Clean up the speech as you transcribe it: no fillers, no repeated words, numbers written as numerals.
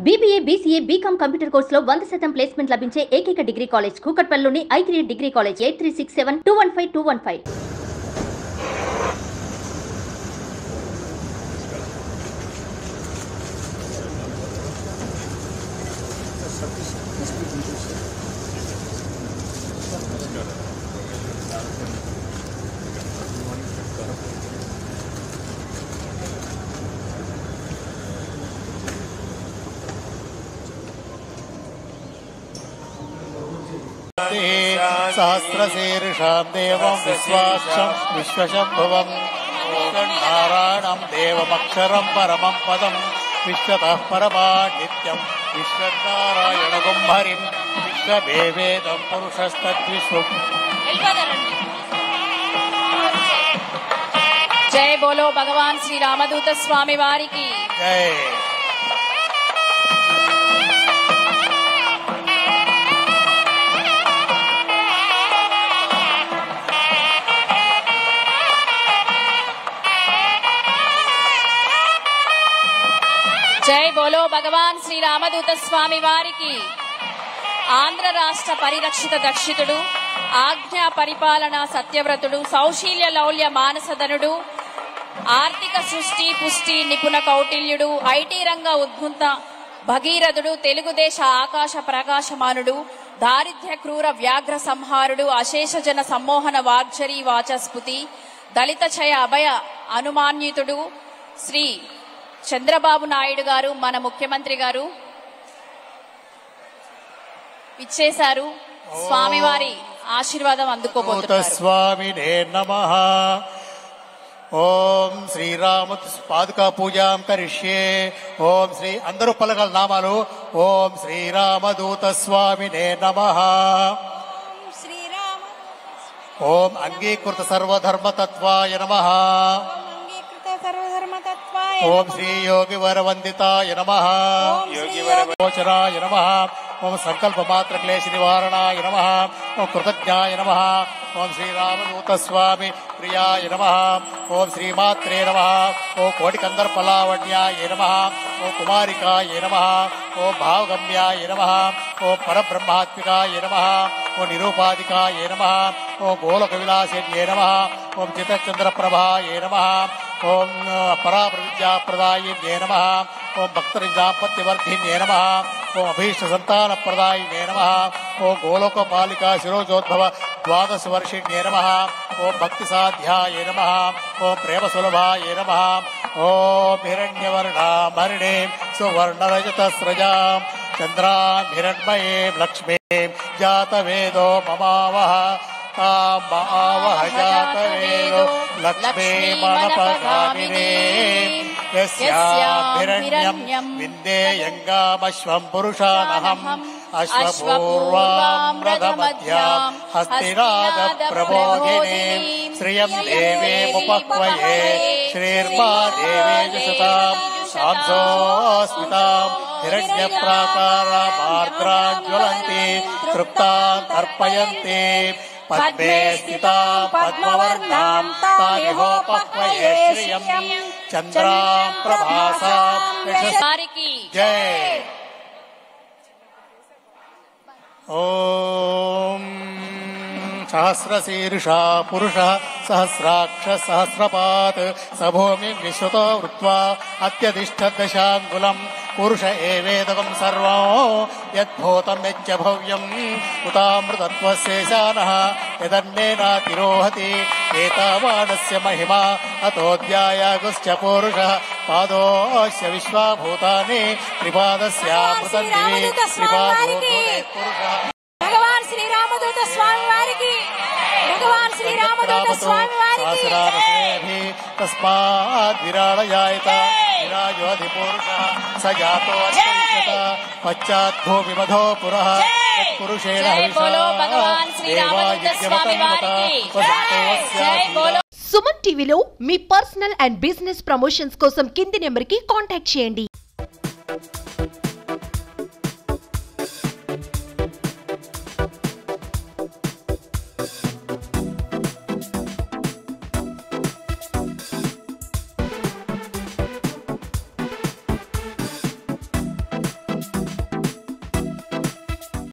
BBA, BCA, BCom computer కోర్సులో 100% placement లభించే ఏకైక డిగ్రీ కాలేజ్ కూకట్పల్లిలోని I3 డిగ్రీ కాలేజ్ 8367215215. सहस्रशीर्षां देवं विश्वाक्षं विश्वशम्भुवं नारायणं देवमक्षरं परमं पदं विश्वतः परमा नित्यं विश्वनारायणगुं हरिं विश्वदेवेदं पुरुषस्तद्विश्वम्। जय बोलो भगवान श्री रामदूत स्वामी वारी की जय। जय बोलो भगवान श्री रामदूत स्वामी वारी की। आंध्र राष्ट्र परिरक्षित दक्षितुडु आज्ञा परिपालना सत्यव्रतुडु सौशील्य लौल्य मानसधनुडु आर्थिक सृष्टि पुष्टि निपुण कौटिल्युडु ఐటీ రంగ ఉద్భుత భగీరథుడు తెలుగుదేశ ఆకాశ ప్రకాశమానుడు దారిద్ర్య క్రూర వ్యాఘ్ర సంహారుడు అశేష జన సమ్మోహన వాగ్జరీ వాచస్పతి దళిత ఛయ అభయ అనుమాన్యుతుడు శ్రీ చంద్రబాబు నాయుడు గారు మన ముఖ్యమంత్రి గారు ఇచ్చేశారు. స్వామివారి ఆశీర్వాదం అందుకోబోతున్నారు. స్వామినే నమః. ఓం శ్రీరామ పాదుకా పూజాం కరిష్యే. ఓం శ్రీ అందరూ పలకల నామాలు. ఓం శ్రీరామదూత స్వామినే నమః. ఓం అంగీకృత సర్వధర్మతత్వాయ నమః. ఓం శ్రీ యోగి వరవందితాయ నమః. యోగి వరగోచరాయ నమః. ఓం సంకల్ప మాత్ర క్లేశ నివారణాయ నమః. ఓం కృతజ్ఞాయ నమః. ఓం శ్రీరామదూత స్వామి ప్రియాయ నమః. ఓం శ్రీమాత్రే నమః. ఓం కోటికందర్పలావణ్యాయ నమః. ఓం కుమారికాయ నమః. ఓం భావగమ్యాయ నమః. ఓం పరబ్రహ్మాత్మికాయ నమః. ఓం నిరూపాధికాయ నమః. ఓం గోలక విలాసిన్యే నమః. ఓం చితచంద్రప్రభాయ నమః. ఓం పరాప్రవిద్యాప్రదాయిన్యే నమః. ఓం భక్తరిదాంపత్యవర్ధిన్యే నమః. ఓం అభీష్ట సంతానప్రదాయిన్యే నమః. ఓం గోలోకపాలికా శిరోజోద్భవ ద్వాదశ వర్షిణ్యే నమః. ఓం భక్తి సాధ్యాయ నమః. ఓం ప్రేమ సులభాయ నమః. ఓం హిరణ్యవర్ణామరిణే సువర్ణరజతస్రజాం చంద్రాం హిరణ్మయీం లక్ష్మీం జాతవేదో మమావహ తాం ఆవహ జాతవేదో లక్ష్మీమనపగామినే యస్యాభిరణ్యం విందేయంగామశ్వం పురుషానహం అశ్వపూర్వాం రథమధ్యాం హస్తినాద ప్రబోధినీం శ్రియం దేవేముపక్వయే శ్రీర్మా దేవేజుషతాం సాంసోస్మితాం హిరణ్యప్రాకారామార్ద్రాజ్వలంతి తృప్తాన్ తర్పయంతి పద్మే స్థితాం పద్మవర్ణాం తామిహోపక్వయే శ్రియం చంద్రాం ప్రభాసాం జయ. ఓం సహస్రశీర్షా పురుష సహస్రాక్ష సహస్రపాత్ సభూమి విశ్వతో వృత్వా అత్యధిష్ఠదశాంగులం పురుష ఏవేదకం సర్వం యద్భూతం యచ్చ భవ్యం ఉతామృతత్వశేషానః యదన్నేనాతిరోహతి ఏతావానస్య మహిమా అతోధ్యాయాగుశ్చ పురుషః పాదోస్య విశ్వాభూతాని త్రిపాదస్యామృతం దివి త్రిపాదోర్ధ్వే పురుషః. భగవాన్ శ్రీ రామదూత స్వామి వారికి భగవాన్ శ్రీ రామదూత స్వామి వారికి తస్మాత్ విరాళయాయత విరాజోధి పురుషః స జాతో అస్మిత పశ్చాత్ భూమి మధో పురః పురుషేణ సుమన్ టీవీలో మీ పర్సనల్ అండ్ బిజినెస్ ప్రమోషన్స్ కోసం కింది నెంబర్కి కాంటాక్ట్ చేయండి.